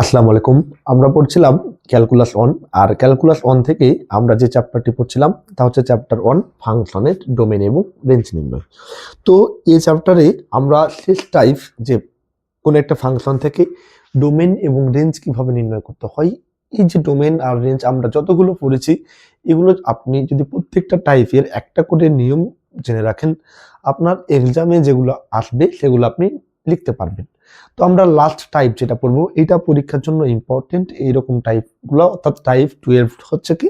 আসসালামু আলাইকুম। আমরা পড়ছিলাম ক্যালকুলাস 1 আর ক্যালকুলাস 1 থেকে আমরা যে চ্যাপ্টারটি পড়ছিলাম তা হচ্ছে চ্যাপ্টার 1 ফাংশনের ডোমেন এবং রেঞ্জ নির্ণয়। তো এই চ্যাপ্টারে আমরা শেষ টাইপ যে কোনো একটা ফাংশন থেকে ডোমেন এবং রেঞ্জ কিভাবে নির্ণয় করতে হয়, এই যে ডোমেন আর রেঞ্জ আমরা যতগুলো পড়েছি এগুলো আপনি যদি প্রত্যেকটা টাইপের একটা করে নিয়ম জেনে রাখেন, আপনার এক্সামে যেগুলো আসবে সেগুলো আপনি লিখতে পারবেন। তো আমরা লাস্ট টাইপ যেটা পড়বো এটা পরীক্ষার জন্য ইম্পর্টেন্ট। এইরকম টাইপগুলো অর্থাৎ টাইপ 12 হচ্ছে কি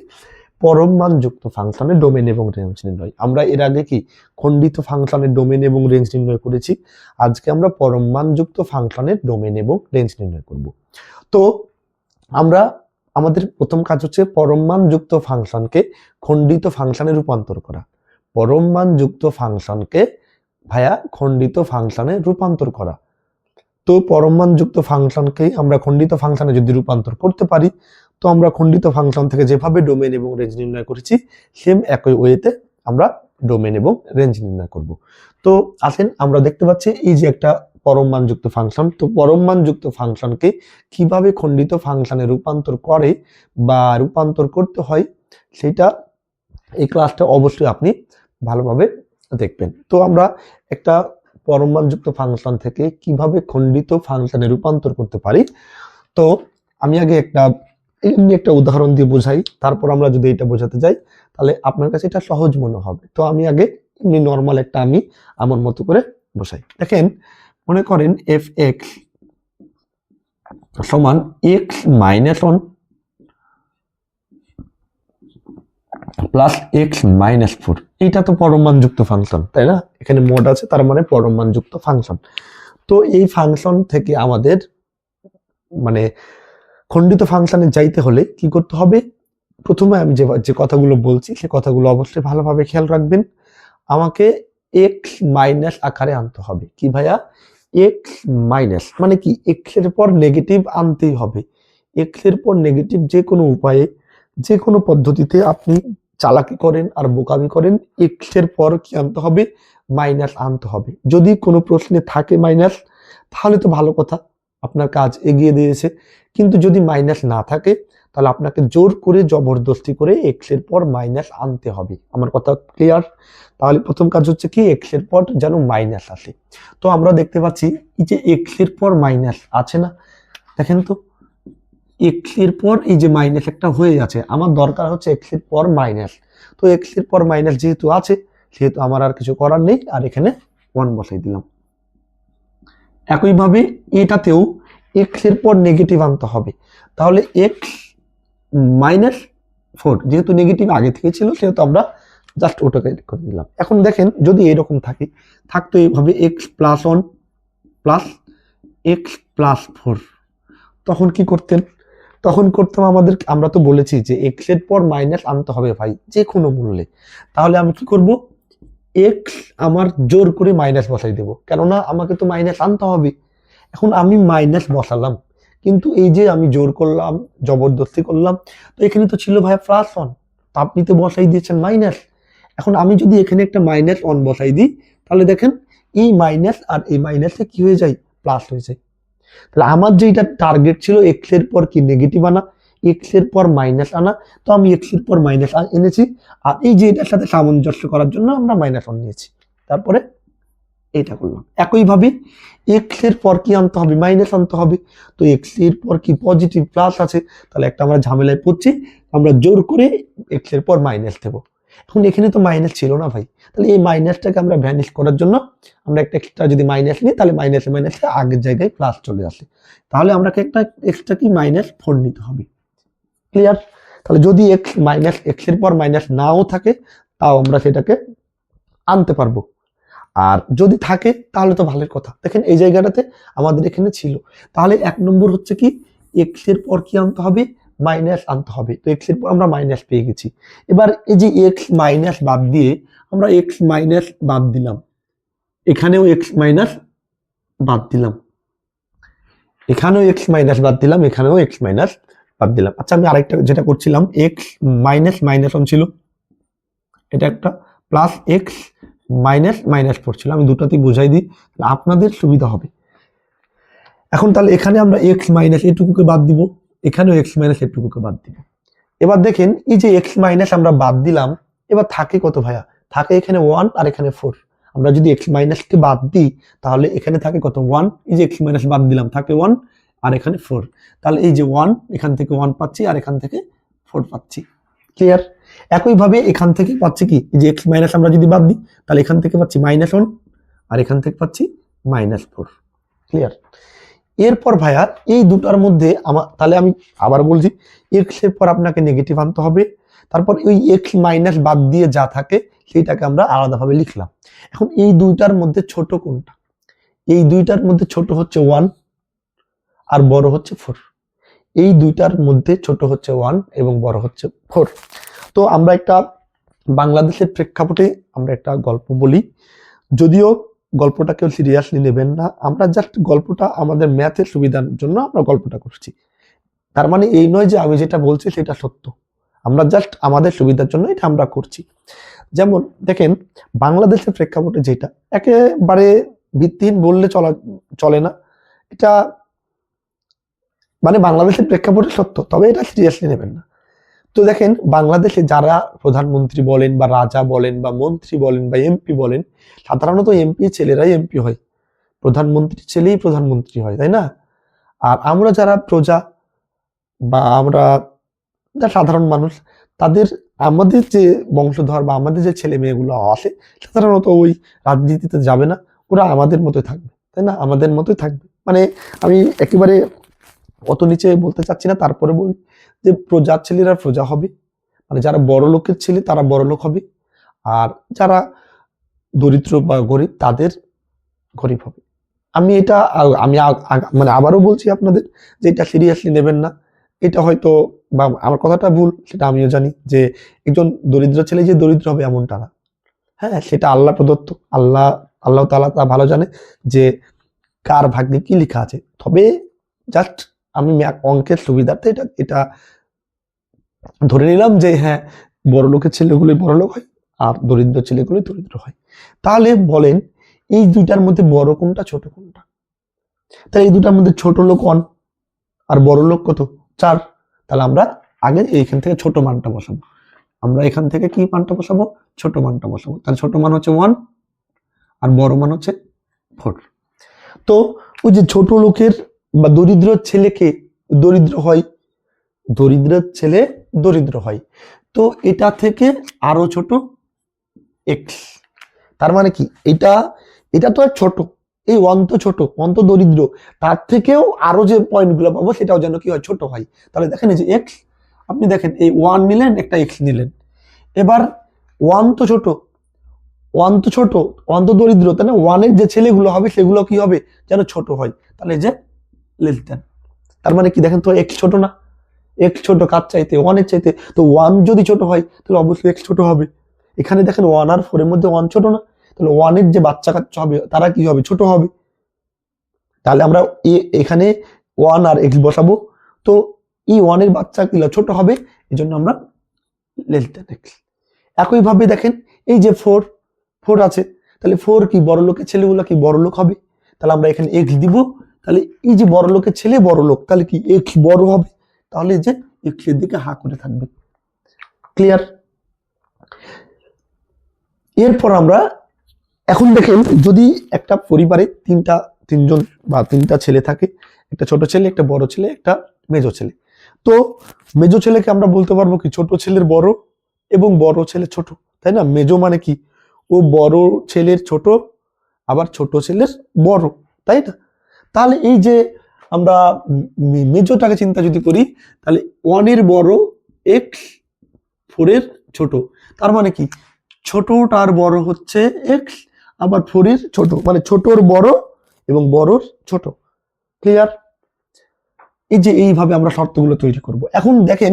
পরম মানযুক্ত ফাংশনের ডোমেন এবং রেঞ্জ নির্ণয়। আমরা এর আগে কি খণ্ডিত ফাংশনের ডোমেন এবং রেঞ্জ নির্ণয় করেছি, আজকে আমরা পরম মানযুক্ত ফাংশনের ডোমেন এবং রেঞ্জ নির্ণয় করব। তো আমরা আমাদের প্রথম কাজ হচ্ছে পরম মানযুক্ত ফাংশনকে খণ্ডিত ফাংশনে রূপান্তর করা। পরম মানযুক্ত ফাংশনকে খণ্ডিত ফাংশনে রূপান্তর করা। তো পরম মানযুক্ত ফাংশনকে আমরা খণ্ডিত ফাংশনে যদি রূপান্তর করতে পারি, তো আমরা খণ্ডিত ফাংশন থেকে যেভাবে ডোমেন এবং রেঞ্জ নির্ণয় করেছি সেম একই ওয়েতে আমরা ডোমেন এবং রেঞ্জ নির্ণয় করব। তো আসেন আমরা দেখতে পাচ্ছি এই যে একটা পরম মানযুক্ত ফাংশন। তো পরম মানযুক্ত ফাংশনকে কিভাবে খণ্ডিত ফাংশনে রূপান্তর করে বা রূপান্তর করতে হয় সেটা এই ক্লাসটা অবশ্যই আপনি ভালোভাবে দেখবেন। তো আমরা একটা পরম মানযুক্ত ফাংশন থেকে কিভাবে খণ্ডিত ফাংশনে রূপান্তর করতে পারি, তো আমি আগে এমনি একটা উদাহরণ দিয়ে বোঝাই, তারপর আমরা যদি এটা বোঝাতে যাই তাহলে আপনার কাছে এটা সহজ মনে হবে। তো আমি আগে এমনি নর্মাল একটা আমি আমার মতো করে বোঝাই। দেখেন, মনে করেন এফ এক্স সমান x minus 1 plus x minus 4। এইটা তো পরম মানযুক্ত ফাংশন, তাই না? এখানে মোড আছে, তার মানে পরম মানযুক্ত ফাংশন। তো এই ফাংশন থেকে আমাদের মানে খণ্ডিত ফাংশনে যাইতে হলে কি করতে হবে? প্রথমে আমি যে কথাগুলো বলছি সে কথাগুলো অবশ্যই ভালোভাবে খেয়াল রাখবেন। আমাকে এক্স মাইনাস আকারে আনতে হবে। কি ভাইয়া? এক্স মাইনাস মানে কি? এক্স এর পর নেগেটিভ আনতেই হবে। এক্স এর পর নেগেটিভ যে কোনো উপায়ে, যে কোনো পদ্ধতিতে আপনি চালাকি করেন আর বোকামি করেন, এক্স এর পর কি আনতে হবে? মাইনাস আনতে হবে। যদি কোনো প্রশ্নে থাকে মাইনাস তাহলে তো ভালো কথা, আপনার কাজ এগিয়ে দিয়েছে। কিন্তু যদি মাইনাস না থাকে তাহলে আপনাকে জোর করে জবরদস্তি করে এক্স এর পর মাইনাস আনতে হবে। আমার কথা ক্লিয়ার? তাহলে প্রথম কাজ হচ্ছে কি, এক্স এর পর যেন মাইনাস আসে। তো আমরা দেখতে পাচ্ছি এই যে এক্স এর পর মাইনাস আছে না, দেখেন তো এক্স এর পর এই যে মাইনাস একটা হয়ে আছে, আমার দরকার হচ্ছে এক্স এর পর মাইনাস। তো এক্স এর পর মাইনাস যেহেতু আছে সেহেতু আমার আর কিছু করার নেই, আর এখানে 1 বসাই দিলাম। একইভাবে এটাতেও এক্স এর পর নেগেটিভ আনতে হবে। তাহলে এক্স মাইনাস 4 যেহেতু নেগেটিভ আগে থেকে ছিল সেহেতু আমরা জাস্ট ওটাকে করে দিলাম। এখন দেখেন যদি এরকম থাকে, থাকতো এইভাবে x plus 1 plus x plus 4, তখন কি করতেন? তখন করতাম আমরা তো বলেছি যে এক্স এর পর মাইনাস আনতে হবে ভাই, যে কোনো মূল্যে। তাহলে আমি কি করব? এক্স আমার জোর করে মাইনাস বসাই দেব, কেননা আমাকে তো মাইনাস আনতে হবে। এখন আমি মাইনাস বসালাম, কিন্তু এই যে আমি জোর করলাম, জবরদস্তি করলাম, তো এখানে তো ছিল ভাই প্লাস 1, তো আপনি তো বসাই দিয়েছেন মাইনাস। এখন আমি যদি এখানে একটা মাইনাস 1 বসাই দিই তাহলে দেখেন এই মাইনাস আর এই মাইনাসে কি হয়ে যায়? প্লাস হয়ে যায়। তাহলে আমার যেটা টার্গেট ছিল এক্স এর পর কি নেগেটিভ আনা, এক্স এর পর মাইনাস আনা, তো আমি এক্স এর পর মাইনাস এনেছি। আর এই যে এটার সাথে সামঞ্জস্য করার জন্য আমরা মাইনাস 1 নিয়েছি, তারপরে এটা করলাম। একইভাবে এক্স এর পর কি আনতে হবে? মাইনাস আনতে হবে। তো এক্স এর পর কি পজিটিভ প্লাস আছে, তাহলে একটা আমরা ঝামেলায় পড়ছি, আমরা জোর করে এক্স এর পর মাইনাস দেবো। এখন এখানে তো মাইনাস ছিল না ভাই, তাহলে এই মাইনাসটাকে আমরা ভ্যানিশ করার জন্য আমরা একটা এক্সট্রা যদি মাইনাস নিই তাহলে মাইনাসে মাইনাসে আগের জায়গায় প্লাস চলে আসে। তাহলে আমরা একটা এক্সট্রা কি মাইনাস 4 নিতে হবে। ক্লিয়ার? তাহলে যদি এক্স মাইনাস এক্স এর পর মাইনাস নাও থাকে তাও আমরা সেটাকে আনতে পারবো, আর যদি থাকে তাহলে তো ভালোর কথা। দেখেন এই জায়গাটাতে আমাদের এখানে ছিল। তাহলে 1 নম্বর হচ্ছে কি, এক্স এর পর কি আনতে হবে? মাইনাস আনতে হবে। তো এক্স এর পর আমরা মাইনাস পেয়ে গেছি। এবার এই যে এক্স মাইনাস বাদ দিয়ে আমরা এক্স মাইনাস বাদ দিলাম, এখানেও এক্স মাইনাস বাদ দিলাম, এখানেও এক্স মাইনাস বাদ দিলাম, এখানেও এক্স মাইনাস বাদ দিলাম। আচ্ছা আমি আরেকটা যেটা করছিলাম, এক্স মাইনাস মাইনাস 1 ছিল, এটা একটা প্লাস এক্স মাইনাস মাইনাস 4 ছিল। আমি দুটোতেই বুঝাই দিই, আপনাদের সুবিধা হবে। এখন তাহলে এখানে আমরা এক্স মাইনাস এটুকুকে বাদ দিব, এখানেও এক্স মাইনাস এটুকুকে বাদ দিব। এবার দেখেন এই যে এক্স মাইনাস আমরা বাদ দিলাম, এবার থাকে কত ভাইয়া? থাকে এখানে 1 আর এখানে 4। আমরা যদি এক্স মাইনাসকে বাদ দিই তাহলে এখানে থাকে কত? 1। এই যে এক্স মাইনাস বাদ দিলাম থাকে 1 আর এখানে 4। তাহলে এই যে 1, এখান থেকে 1 পাচ্ছি আর এখান থেকে 4 পাচ্ছি। ক্লিয়ার? একইভাবে এখান থেকে পাচ্ছি কি? এই যে এক্স মাইনাস আমরা যদি বাদ দিই তাহলে এখান থেকে পাচ্ছি -1 আর এখান থেকে পাচ্ছি -4। ক্লিয়ার? এরপর ভাইয়া এই দুটার মধ্যে তাহলে আমি আবার বলছি, এক্স এর পর আপনাকে নেগেটিভ আনতে হবে, তারপর ওই এক্স মাইনাস বাদ দিয়ে যা থাকে সেইটাকে আমরা আলাদাভাবে লিখলাম। এখন এই দুইটার মধ্যে ছোট কোনটা? এই দুইটার মধ্যে ছোট হচ্ছে 1 আর বড় হচ্ছে 4। এই দুইটার মধ্যে ছোট হচ্ছে 1 এবং বড় হচ্ছে 4। তো আমরা একটা বাংলাদেশের প্রেক্ষাপটে আমরা একটা গল্প বলি, যদিও গল্পটা কেউ সিরিয়াসলি নেবেন না, আমরা জাস্ট গল্পটা আমাদের ম্যাথের সুবিধার জন্য আমরা গল্পটা করছি। তার মানে এই নয় যে আমি যেটা বলছি সেটা সত্য, আমরা জাস্ট আমাদের সুবিধার জন্য এটা আমরা করছি। যেমন দেখেন বাংলাদেশের প্রেক্ষাপটে যেটা একেবারে ভিত্তিহীন বললে চলে না, এটা মানে বাংলাদেশের প্রেক্ষাপটে সত্য, তবে এটা সিরিয়াসলি নেবেন না। তো দেখেন বাংলাদেশে যারা প্রধানমন্ত্রী বলেন বা রাজা বলেন বা মন্ত্রী বলেন বা এমপি বলেন, সাধারণত এমপি ছেলেরাই এমপি হয়, প্রধানমন্ত্রী ছেলেই প্রধানমন্ত্রী হয়, তাই না? আর আমরা যারা প্রজা বা আমরা যারা সাধারণ মানুষ, তাদের আমাদের যে বংশধর বা আমাদের যে ছেলে মেয়েগুলো আসে সাধারণত ওই রাজনীতিতে যাবে না, ওরা আমাদের মতোই থাকবে, তাই না? আমাদের মতোই থাকবে। মানে আমি একেবারে অত নিচে বলতে চাচ্ছি না, তারপরে বলি যে প্রজার ছেলেরা প্রজা হবে, মানে যারা বড় লোকের ছেলে তারা বড় লোক হবে, আর যারা দরিদ্র বা গরিব তাদের গরিব হবে। আমি এটা মানে আবারও বলছি আপনাদের যে এটা সিরিয়াসলি নেবেন না। এটা হয়তো বা আমার কথাটা ভুল সেটা আমিও জানি, যে একজন দরিদ্র ছেলে যে দরিদ্র হবে এমনটা না। হ্যাঁ, সেটা আল্লাহ প্রদত্ত, আল্লাহ তাআলা তা ভালো জানে যে কার ভাগ্যে কি লেখা আছে। তবে জাস্ট আমি অঙ্কের সুবিধার্থে এটা ধরে নিলাম যে হ্যাঁ, বড় লোকের ছেলেগুলোই বড় লোক হয় আর দরিদ্র ছেলেগুলোই দরিদ্র হয়। তাহলে বলেন এই দুইটার মধ্যে বড় কোনটা ছোট কোনটা? তাহলে এই দুটার মধ্যে ছোট লোক 1 আর বড় লোক কত? 4। তাহলে আমরা আগে এইখান থেকে ছোট মানটা বসাবো, আমরা এখান থেকে কি মানটা বসাবো? ছোট মানটা বসাবো। তাহলে ছোট মান হচ্ছে 1 আর বড় মান হচ্ছে 4। তো ওই যে ছোট লোকের বা দরিদ্র ছেলেকে দরিদ্র হয়, দরিদ্রের ছেলে দরিদ্র হয়, তো এটা থেকে আরো ছোট এক্স। তার মানে কি এটা তো আর ছোট, এই অন্ত ছোট, অন্ত দরিদ্র, তার থেকেও আরো যে পয়েন্টগুলো পাবো সেটাও যেন কি হয়? ছোট হয়। তাহলে দেখেন এই যে এক্স, আপনি দেখেন এই 1 নিলেন, একটা এক্স নিলেন, এবার 1 তো ছোট, 1 তো ছোট, 1 তো দরিদ্র, তাই না? 1 এর যে ছেলেগুলো হবে সেগুলো কি হবে? যেন ছোট হয়। তাহলে এই যে লেস দেন, তার মানে কি দেখেন তো এক্স ছোট না? এক্স ছোট কার চাইতে? 1 এর চাইতে। তো 1 যদি ছোট হয় তাহলে অবশ্যই এক্স ছোট হবে। এখানে দেখেন 1 আর 4 এর মধ্যে 1 ছোট না, তাহলে 1 এর যে বাচ্চা কাচ্চা হবে তারা কি হবে? ছোট হবে। তাহলে আমরা এখানে 1 আর এক্স বসাবো, তো এই 1 এর বাচ্চা কি ছোট হবে, এই জন্য আমরা লেস দেন এক্স। একইভাবে দেখেন এই যে 4 আছে, তাহলে 4 কি বড় লোকের ছেলেগুলো কি বড় লোক হবে, তাহলে আমরা এখানে এক্স দিব, তাহলে এই যে বড় লোকের ছেলে বড় লোক, তাহলে কি এক্স বড় হবে, তাহলে যে এক্স এর দিকে হা করে থাকবে। ক্লিয়ার? এরপর আমরা এখন দেখেন যদি একটা পরিবারে তিনজন বা তিনটা ছেলে থাকে, একটা ছোট ছেলে, একটা বড় ছেলে, একটা মেজো ছেলে, তো মেজো ছেলেকে আমরা বলতে পারবো কি ছোট ছেলের বড় এবং বড় ছেলে ছোট, তাই না? মেজো মানে কি ও বড় ছেলের ছোট আবার ছোট ছেলের বড়, তাই না? তাহলে এই যে আমরা মেজোটাকে চিন্তা যদি করি, তাহলে 1 এর বড় এক্স, 4 এর ছোট, তার মানে কি ছোটটার বড় হচ্ছে এক্স, আবার 4 এর ছোট, মানে ছোটর বড় এবং বড়র ছোট। ক্লিয়ার? এই যে এইভাবে আমরা শর্তগুলো তৈরি করব। এখন দেখেন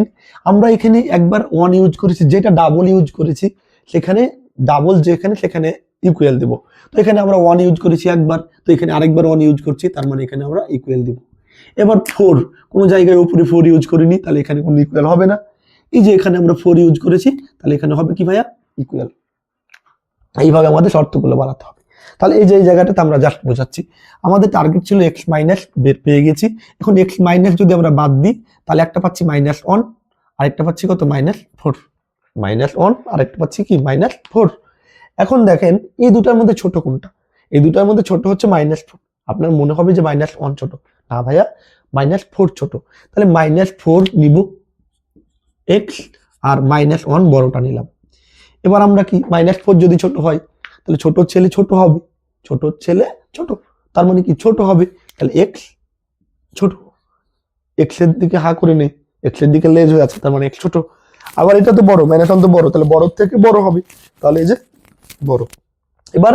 আমরা এখানে একবার 1 ইউজ করেছি, যেটা ডাবল ইউজ করেছি সেখানে ডাবল যেখানে সেখানে ইকুয়াল দেব। তো এখানে আমরা 1 ইউজ করেছি একবার, তো এখানে আরেকবার 1 ইউজ করছি, তার মানে এখানে আমরা ইকুয়াল দেব। এবার 4 কোনো জায়গায় উপরে 4 ইউজ করিনি, তাহলে এখানে কোনো ইকুয়াল হবে না। এই যে এখানে আমরা 4 ইউজ করেছি, তাহলে এখানে হবে কি ভাইয়া? ইকুয়াল। এইভাবে আমাদের শর্তগুলো বানাতে হবে। তাহলে এই যে এই জায়গাটাতে আমরা জাস্ট বোঝাচ্ছি আমাদের টার্গেট ছিল এক্স মাইনাস পেয়ে গেছি। এখন এক্স মাইনাস যদি আমরা বাদ দিই তাহলে একটা পাচ্ছি -1, আরেকটা পাচ্ছি কত -4, -1 আরেকটা পাচ্ছি কি -4। এখন দেখেন এই দুটার মধ্যে ছোট কোনটা? এই দুটার মধ্যে ছোট হচ্ছে -4। আপনার মনে হবে যে -1 ছোট, না ভাইয়া -4 ছোট। তাহলে -4 নিব এক্স আর -1 বড়টা নিলাম। এবার আমরা কি -4 যদি ছোট হয় তাহলে ছোট ছেলে ছোট হবে, ছোট ছেলে ছোট, তার মানে কি ছোট হবে, তাহলে এক্স ছোট, এক্স এর দিকে হা করে নেই, এক্স এর দিকে লেজ হয়ে আছে, তার মানে এক্স ছোট। আবার এটা তো বড়, -1 তো বড়, তাহলে বড় থেকে বড় হবে, তাহলে এই যে বড়। এবার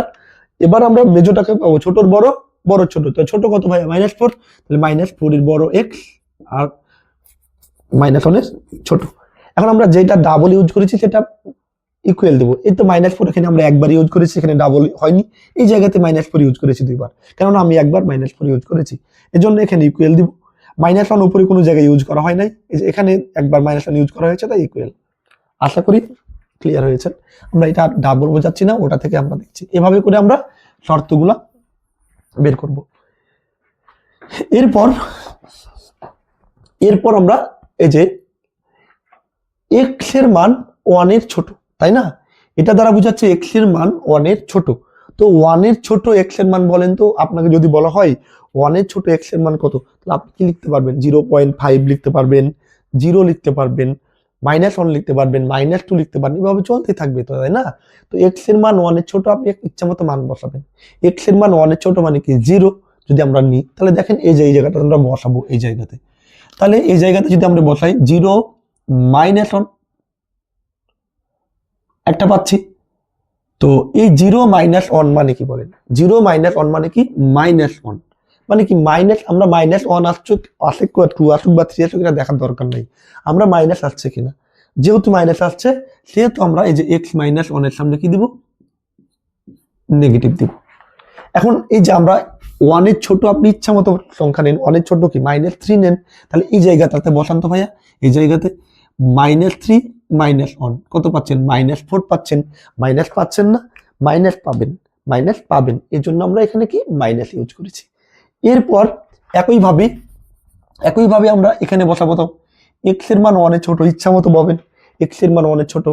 এবার আমরা মেজোটাকে পাবো, ছোটর বড়, বড় ছোট, তো ছোট কত ভাই -4, তাহলে -4 এর বড় এক্স আর -1 এর ছোট। এখন আমরা যেটা ডাবল ইউজ করেছি সেটা ইকুয়াল দেবো। এই তো -4 এখানে আমরা একবার ইউজ করেছি, এখানে ডাবল হয়নি, এই জায়গাতে -4 ইউজ করেছি দুইবার, কেননা আমি একবার -4 ইউজ করেছি, এজন্য এখানে ইকুয়াল দিব। -1 উপরে কোনো জায়গায় ইউজ করা হয় নাই, এই যে এখানে একবার -1 ইউজ করা হয়েছে, তাই ইকুয়াল। আশা করি ক্লিয়ার হয়েছে। আমরা এটা ডাবল বোঝাচ্ছি না, ওটা থেকে আমরা দেখছি। এভাবে করে আমরা শর্তগুলা বের করব। এরপর আমরা এই যে এক্স এর মান 1 এর ছোট, তাই না? এটা দ্বারা বোঝাচ্ছে এক্স এর মান 1 এর ছোট। তো 1 এর ছোট এক্স এর মান বলেন তো, আপনাকে যদি বলা হয় 1 এর ছোট এক্স এর মান কত, তাহলে আপনি কি লিখতে পারবেন? 0.5 লিখতে পারবেন, 0 লিখতে পারবেন, -1 লিখতে পারবেন, -2 লিখতে পারবেন, এভাবে চলতে থাকবে তো, তাই না? তো এক্স এর মান 1 এর ছোট, আপনি ইচ্ছা মতো মান বসাবেন। এক্স এর মান 1 এর ছোট মানে কি 0, যদি আমরা নিই তাহলে দেখেন এই যে এই জায়গাটা আমরা বসাবো, এই জায়গাতে, তাহলে এই জায়গাতে যদি আমরা বসাই 0 -1 একটা পাচ্ছি। তো এই 0 -1 মানে কি বলেন? 0 -1 মানে কি -1 মানে কি মাইনাস, আমরা -1 আসছে টু আসুক বা 3 আসুক এটা দেখার দরকার নেই, আমরা মাইনাস আসছে কিনা। যেহেতু মাইনাস আসছে সেহেতু আমরা এই যে x -1 এর সামনে কি দিব? নেগেটিভ দিব। এখন এই যে আমরা 1 এর ছোট, আপনি ইচ্ছা মতো সংখ্যা নেন, 1 এর ছোট কি -3 নেন, তাহলে এই জায়গাটাতে বসান তো ভাইয়া, এই জায়গাতে -3 -1 কত পাচ্ছেন? -4 পাচ্ছেন। মাইনাস পাচ্ছেন না, মাইনাস পাবেন, মাইনাস পাবেন, এই জন্য আমরা এখানে কি মাইনাস ইউজ করেছি। এরপর একইভাবে আমরা এখানে বসাবো, তো এক্স এর মান 1 এর ছোট, ইচ্ছা মতো পাবেন, এক্স এর মান 1 এর ছোট,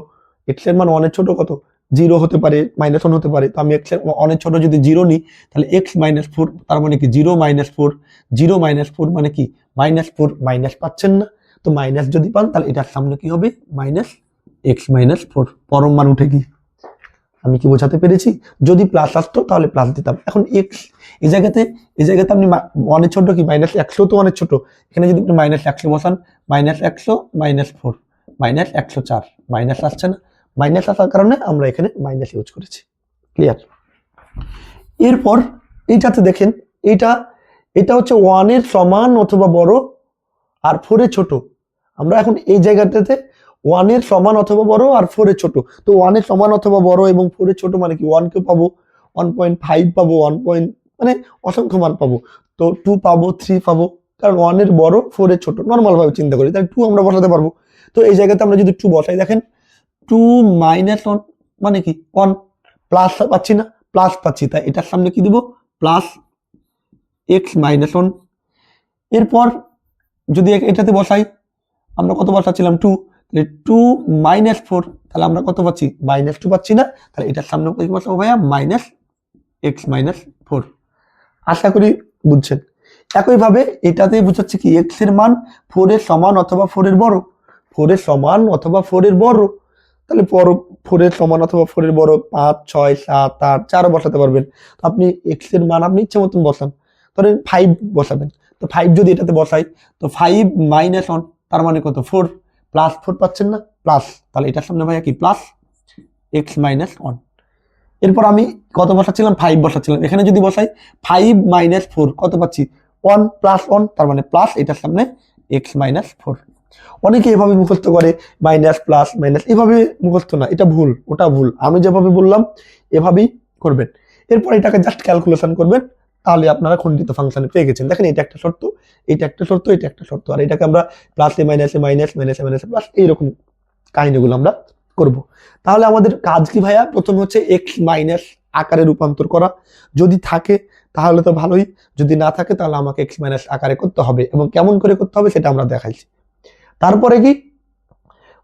এক্স এর মান 1 এর ছোট কত? 0 হতে পারে, -1 হতে পারে, তো আমি এক্স এর 1 এর ছোট যদি 0 নিই তাহলে x -4, তার মানে কি 0 -4, 0 -4 মানে কি -4, মাইনাস পাচ্ছেন না, তো মাইনাস যদি পান তাহলে এটার সামনে কি হবে? -x -4, পরম মান উঠে গিয়ে। আমি কি বোঝাতে পেরেছি? যদি প্লাস আসতো তাহলে প্লাস দিতাম। এখন এক্স এই জায়গাতে আপনি 1 এর ছোট কি -100, তো 1 এর ছোট, এখানে যদি আপনি -100 বসান, -100 -4 -104, মাইনাস আসছে না, মাইনাস আসার কারণে আমরা এখানে মাইনাস ইউজ করেছি। ক্লিয়ার? এরপর এইটাতে দেখেন, এটা হচ্ছে 1 এর সমান অথবা বড় আর 4 এর ছোট। আমরা এখন এই জায়গাটাতে 1 এর সমান অথবা বড় আর 4 এর ছোট, তো 1 এর সমান অথবা বড় এবং 4 এর ছোট মানে কি 1 কে পাবো, 1.5 পাবো, 1 মানে অসংখ্য মান পাবো, তো 2 পাবো, 3 পাবো, কারণ 1 এর বড় 4 এর ছোট, নর্মাল ভাবে চিন্তা করি, তাই 2 আমরা বসাতে পারবো। তো এই জায়গাতে আমরা যদি 2 বসাই, দেখেন 2 -1 মানে কি 1, প্লাস পাচ্ছি না, প্লাস পাচ্ছি, তাই এটার সামনে কি দিব? Plus x -1। এরপর যদি এটাতে বসাই, আমরা কত বসাচ্ছিলাম? 2, 2 -4, তাহলে আমরা কত পাচ্ছি? -2 পাচ্ছি না, তাহলে এটার সামনে কি বসাবো ভাইয়া? -x -4। আশা করি বুঝছেন। একইভাবে এটাতে বুঝাচ্ছে কি x এর মান 4 এর সমান অথবা 4 এর বড়, 4 এর সমান অথবা 4 এর বড়, তাহলে 4 এর সমান অথবা 4 এর বড় 5, 6, 7, 8, 4 বসাতে পারবেন। তো আপনি x এর মান আপনি ইচ্ছে মতন বসান, ধরেন 5 বসাবেন, তো 5 যদি এটাতে বসাই, তো 5 -1 তার মানে কত? 4, +4 পাচ্ছেন না, প্লাস, তাহলে এটার সামনে ভাইয়া কি? Plus x -1। এরপর আমি কত বসাচ্ছিলাম? 5 বসাচ্ছিলাম, এখানে যদি বসাই 5 -4 কত পাচ্ছি? 1 + 1, তার মানে প্লাস, এটার সামনে x -4। অনেকে এভাবে মুখস্থ করে, মাইনাস প্লাস মাইনাস, এভাবে মুখস্থ না, এটা ভুল, ওটা ভুল, আমি যেভাবে বললাম এভাবেই করবেন। এরপর এটাকে জাস্ট ক্যালকুলেশন করবেন, তাহলে আপনারা খণ্ডিত ফাংশনে পেয়ে গেছেন। দেখেন এটা একটা শর্ত, এটা একটা শর্ত, এটা একটা শর্ত, আর এটাকে আমরা প্লাসে মাইনাসে মাইনাস, মাইনাসে মাইনাসে প্লাস, এইরকম কাহিনীগুলো আমরা করব। তাহলে আমাদের কাজ কি ভাইয়া? প্রথমে হচ্ছে x আকারে রূপান্তর করা, যদি থাকে তাহলে তো ভালোই, যদি না থাকে তাহলে আমাকে এক্স মাইনাস আকারে করতে হবে, এবং কেমন করে করতে হবে সেটা আমরা দেখাইছি। তারপরে কি,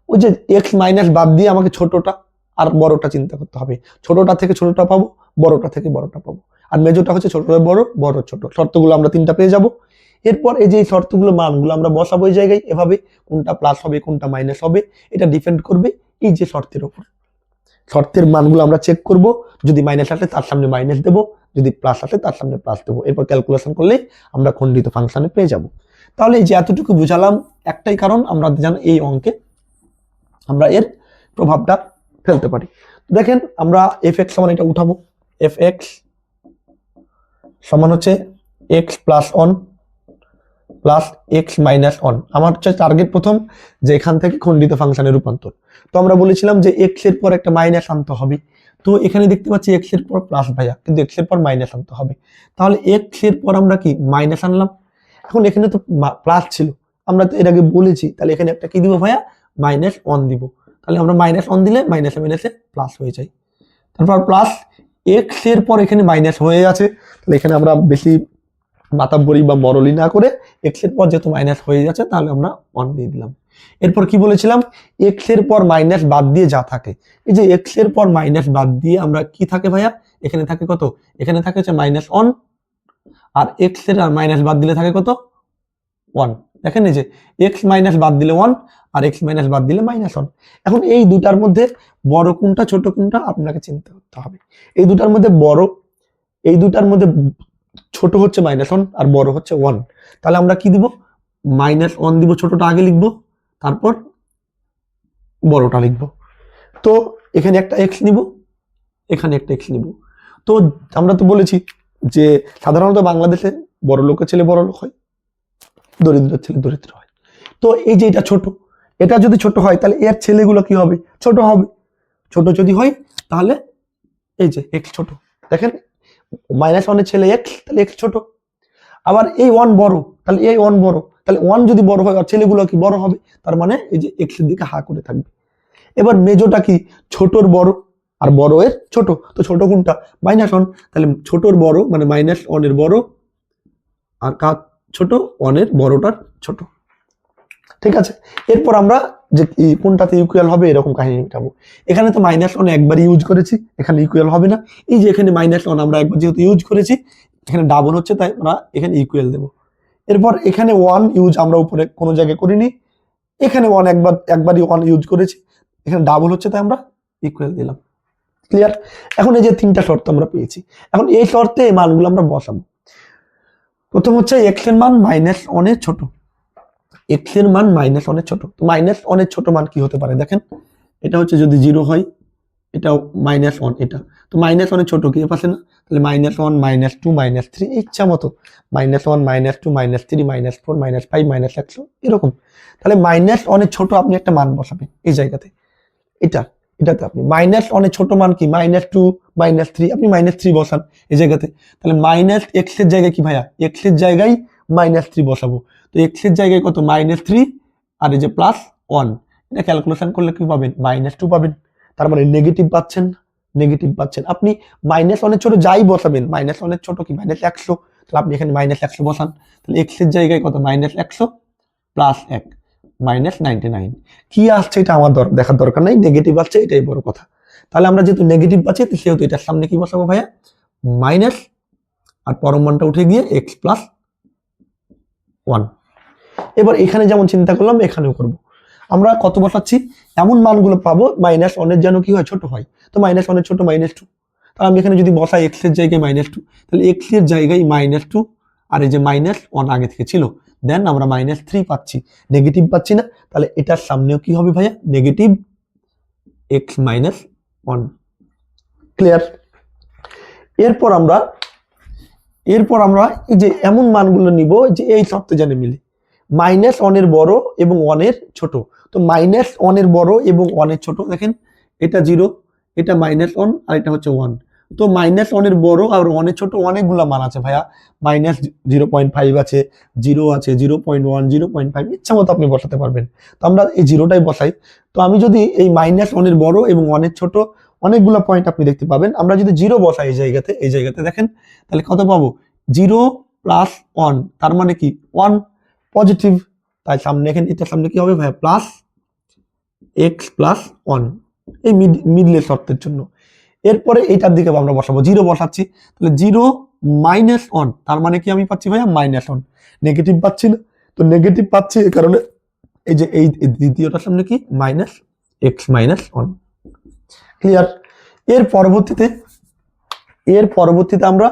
ওই যে এক্স মাইনাস বাদ দিয়ে আমাকে ছোটটা আর বড়টা চিন্তা করতে হবে, ছোটটা থেকে ছোটটা পাবো, বড়টা থেকে বড়টা পাবো, আর মেজরটা হচ্ছে ছোট বড়, বড় ছোট, শর্তগুলো আমরা তিনটা পেয়ে যাব। এরপর এই যে শর্তগুলো মানগুলো আমরা বসাবো এই জায়গায় এভাবে, কোনটা প্লাস হবে কোনটা মাইনাস হবে এটা ডিপেন্ড করবে এই যে শর্তের উপর। শর্তের মানগুলো আমরা চেক করব, যদি মাইনাস আসে তার সামনে মাইনাস দেবো, যদি প্লাস আসে তার সামনে প্লাস দেবো, এরপর ক্যালকুলেশন করলে আমরা খণ্ডিত ফাংশনে পেয়ে যাব। তাহলে এই যে এতটুকু বুঝালাম, একটাই কারণ আমরা যেন এই অঙ্কে আমরা এর প্রভাবটা ফেলতে পারি। দেখেন আমরা এফ এক্স সমান এটা উঠাবো, এফ এক্স সমান হচ্ছে x plus one plus x minus one. আমার হচ্ছে টার্গেট প্রথম যে এখান থেকে খণ্ডিত ফাংশনের রূপান্তর। তো আমরা বলেছিলাম যে এক্স এর পর একটা মাইনাস আনতে হবে, তো এখানে দেখতে পাচ্ছি এক্স এর পর প্লাস ভাইয়া, কিন্তু এক্স এর পর মাইনাস আনতে হবে, তাহলে এক্স এর পর আমরা কি মাইনাস আনলাম। এখন এখানে তো প্লাস ছিল, আমরা তো এর আগে বলেছি, তাহলে এখানে একটা কি দিব ভাইয়া, মাইনাস ওয়ান দিব। তাহলে আমরা মাইনাস ওয়ান দিলে মাইনাসে মাইনাসে প্লাস হয়ে যায়। তারপর প্লাস এক্স এর পর এখানে মাইনাস হয়ে আছে, তাহলে এখানে আমরা বেশি মাতাব্বরি বা মরলি না করে এক্স এর পর যেহেতু মাইনাস হয়ে যাচ্ছে তাহলে আমরা ওয়ান দিয়ে দিলাম। এরপর কি বলেছিলাম, এক্স এর পর মাইনাস বাদ দিয়ে যা থাকে, এই যে এক্স এর পর মাইনাস বাদ দিয়ে আমরা কি থাকে ভাইয়া, এখানে থাকে কত, এখানে থাকে হচ্ছে মাইনাস ওয়ান, আর এক্স এর আর মাইনাস বাদ দিলে থাকে কত, ওয়ান। দেখেন এই যে এক্স মাইনাস বাদ দিলে ওয়ান, আর এক্স মাইনাস বাদ দিলে মাইনাস ওয়ান। এখন এই দুটার মধ্যে বড় কোনটা ছোট কোনটা আপনাকে চিন্তা করতে হবে। এই দুটার মধ্যে বড়, এই দুটার মধ্যে ছোট হচ্ছে মাইনাস ওয়ান আর বড় হচ্ছে ওয়ান, তাহলে আমরা কি দিব, মাইনাস ওয়ান দিব, ছোটটা আগে লিখবো, তারপর বড়টা লিখবো। তো এখানে একটা এক্স নিব, এখানে একটা এক্স নিব। তো আমরা তো বলেছি যে সাধারণত বাংলাদেশে বড় লোকের ছেলে বড় লোক হয়, দরিদ্রের ছেলে দরিদ্র হয়। তো এই যে এটা ছোট, এটা যদি ছোট হয় তাহলে এর ছেলেগুলো কি হবে, ছোট হবে। ছোট যদি হয় তাহলে এই যে এক্স ছোট, দেখেন মাইনাস ওয়ানের ছেলে এক্স, তাহলে এক্স ছোট। আবার এই ওয়ান বড়, তাহলে এই ওয়ান বড়, তাহলে ওয়ান যদি বড় হয় আর ছেলেগুলো কি বড় হবে, তার মানে এই যে এক্স এর দিকে হা করে থাকবে। এবার মেজোটা কি, ছোটর বড় আর বড় এর ছোট, তো ছোট কোনটা, মাইনাস ওয়ান, তাহলে ছোটর বড় মানে মাইনাস ওয়ানের বড় আর কার ছোট, ওয়ানের বড়টার ছোট। ঠিক আছে, এরপর আমরা যে কোনটাতে ইকুয়াল হবে এরকম কাহিনী মেটাবো। এখানে তো মাইনাস ওয়ান একবার ইউজ করেছি, এখানে ইকুয়াল হবে না। এই যে এখানে মাইনাস ওয়ান আমরা একবার যেহেতু ইউজ করেছি, এখানে ডাবল হচ্ছে তাই আমরা এখানে ইকুয়াল দেবো। এরপর এখানে ওয়ান ইউজ আমরা উপরে কোনো জায়গায় করিনি, এখানে ওয়ান একবারই ওয়ান ইউজ করেছি, এখানে ডাবল হচ্ছে তাই আমরা ইকুয়াল দিলাম। ক্লিয়ার? এখন এই যে তিনটা শর্ত আমরা পেয়েছি, এখন এই শর্তে এই মানগুলো আমরা বসাবো। প্রথম হচ্ছে এক্স এর মান মাইনাস ওয়ানের ছোট, এক্স এর মান মাইনাস ওয়ানের ছোট। তো মাইনাস ওয়ানের ছোট মান কি হতে পারে, দেখেন এটা হচ্ছে যদি জিরো হয়, এটাও মাইনাস ওয়ান, এটা তো মাইনাস ওয়ানের ছোট কি এ পাশে না, তাহলে minus one minus two minus three, ইচ্ছা মতো minus one minus two minus three minus four minus five minus একশো এরকম। তাহলে মাইনাস ওয়ানের ছোট আপনি একটা মান বসাবেন এই জায়গাতে, এটাতে আপনি মাইনাস ওয়ানের ছোট মান কি, মাইনাস টু মাইনাস থ্রি, আপনি মাইনাস থ্রি বসান এই জায়গাতে। তাহলে মাইনাস এক্স এর জায়গায় কি ভাইয়া, এক্স এর জায়গায় মাইনাস থ্রি বসাবো, তো এক্স এর জায়গায় কত, মাইনাস থ্রি, আর এই যে প্লাস ওয়ান, এটা ক্যালকুলেশন করলে কি পাবেন, মাইনাস টু পাবেন। তার মানে নেগেটিভ পাচ্ছেন, নেগেটিভ পাচ্ছেন। আপনি মাইনাস ওয়ানের ছোট যাই বসাবেন, মাইনাস ওয়ানের ছোট কি মাইনাস একশো, তাহলে আপনি এখানে মাইনাস একশো বসান, তাহলে এক্স এর জায়গায় কত, মাইনাস একশো প্লাস এক, মাইনাস 99। কি আসছে এটা আমার দেখার দরকার নাই, নেগেটিভ আসছে এটাই বড় কথা। তাহলে আমরা যেহেতু নেগেটিভ পাচ্ছি সেহেতু এটার সামনে কি বসাবো ভাইয়া, মাইনাস, আর পরম মানটা উঠে গিয়ে এক্স প্লাস ওয়ান। এবার এখানে যেমন চিন্তা করলাম এখানেও করব, আমরা কত বসাচ্ছি, এমন মানগুলো পাবো মাইনাস ওয়ানের যেন কি হয়, ছোট হয়। তো মাইনাস ওয়ানের ছোট মাইনাস টু, তাহলে আমি এখানে যদি বসাই এক্স এর জায়গায় মাইনাস টু, তাহলে এক্স এর জায়গায় মাইনাস টু, আর এই যে মাইনাস ওয়ান আগে থেকে ছিল, দেন আমরা মাইনাস থ্রি পাচ্ছি, নেগেটিভ পাচ্ছি না, তাহলে এটার সামনেও কি হবে ভাইয়া, negative x minus one. Clear? এরপর আমরা এই যে এমন মানগুলো নিব যে এই শর্তে জানে মিলে, মাইনাস ওয়ানের বড় এবং ওয়ানের ছোট। তো মাইনাস ওয়ানের বড় এবং ওয়ানের ছোট, দেখেন এটা জিরো, এটা মাইনাস ওয়ান, আর এটা হচ্ছে ওয়ান। তো মাইনাস ওয়ানের বড় আর ওয়ানের ছোট অনেকগুলো মান আছে ভাইয়া, মাইনাস 0.5 আছে, জিরো আছে, 0.1, 0.5, ইচ্ছা মতো আপনি বসাতে পারবেন। তো আমরা এই জিরোটাই বসাই। তো আমি যদি এই মাইনাস ওয়ানের বড় এবং ওয়ানের ছোট অনেকগুলো পয়েন্ট আপনি দেখতে পাবেন। আমরা যদি জিরো বসাই এই জায়গাতে দেখেন, তাহলে কত পাবো? 0 + 1, তার মানে কি 1 পজিটিভ, তাই সামনে এখানে এটার সামনে কি হবে ভাইয়া? প্লাস x + 1, এই মিডলের শর্তের জন্য। এরপরে এইটার দিকে আমরা বসাবো, 0 বসাচ্ছি, তাহলে 0 - 1, তার মানে কি আমি পাচ্ছি ভাইয়া? -1, নেগেটিভ পাচ্ছি না, তো নেগেটিভ পাচ্ছি এই কারণে এই যে এই দ্বিতীয়টার সামনে কি -x - 1। ক্লিয়ার? এর পরবর্তীতে আমরা